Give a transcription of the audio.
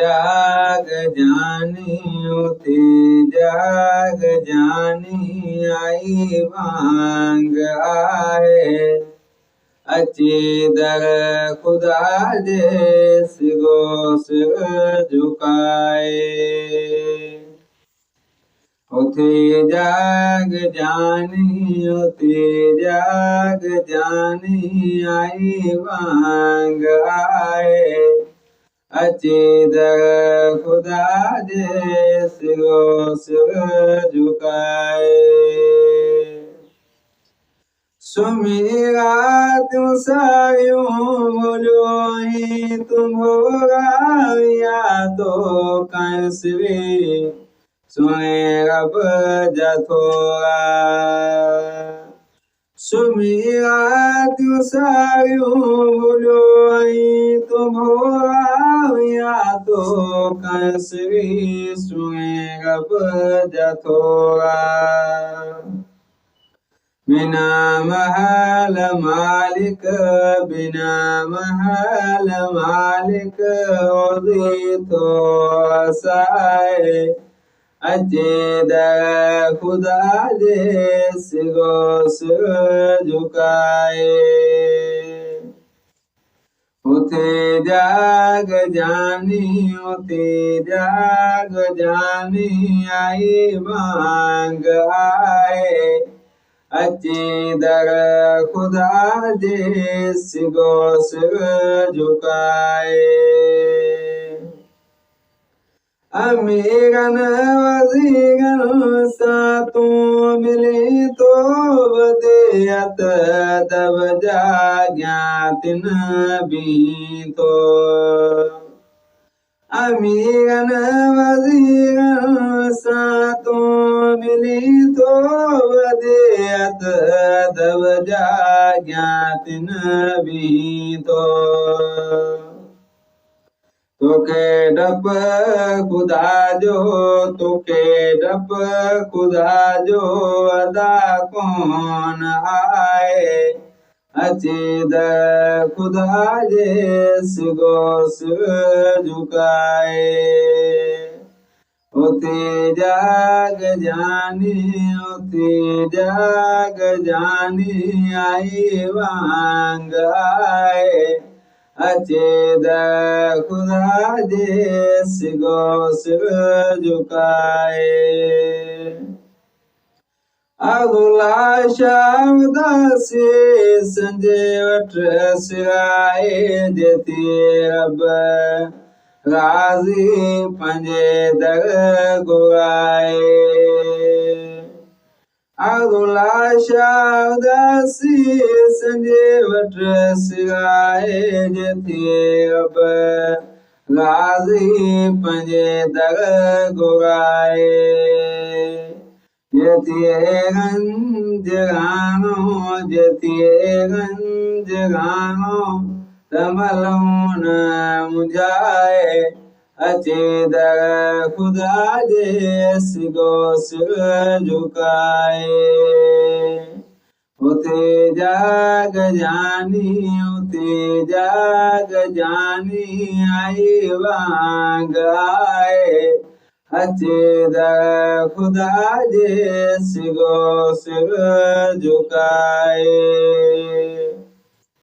जाग जानी उठी जाग जानी आई वांग आए अची दर खुदा जे सिगो सिर झुकाए उठी जाग जानी आई वांग आए अची दर खुदा जे सिगो सिर झुकाए सुमीरा तू सायूं बोलोही तुम्हारा यादो कंसवी सुने रब जथोरा सुमीरा तू सायूं बोलोही तुम्हारा यादो कंसवी सुने रब जथोरा बिना महल मालिक ओदी तो साए अजे दर खुदा जे सिगो सिर झुकाए उथे जाग जानी आई मांग आए अची दर खुदा जे सिगो सिर झुकाए अमीरन वज़ीरन सां तू मिली तो वदियत दब जाॻियातिन भी तो अमीरन वज़ीरन सां तू मिली तो वदियत दब जाॻियातिन भी तो तोखे डप खुदा जो अदा कौन आए अची दर खुदा जे सिगो सिर झुकाए उथे जाग जानी आई वांग आए अचे दर खुदा जे सिगो सिर झुकाए अगला शावदासी संजे वठ सिराए जेती रब राज़ी पंजे दर गुआए अगला शावदासी संजे वठ सिराए जेती रब राज़ी पंजे दर गुआए जतिए गंज गानो तमलून मुझाए अचे दर खुदा जे सिगो सिर झुकाए उथे जाग जानी आई वांग आए अचे दर खुदा जे सिगो सिर झुकाए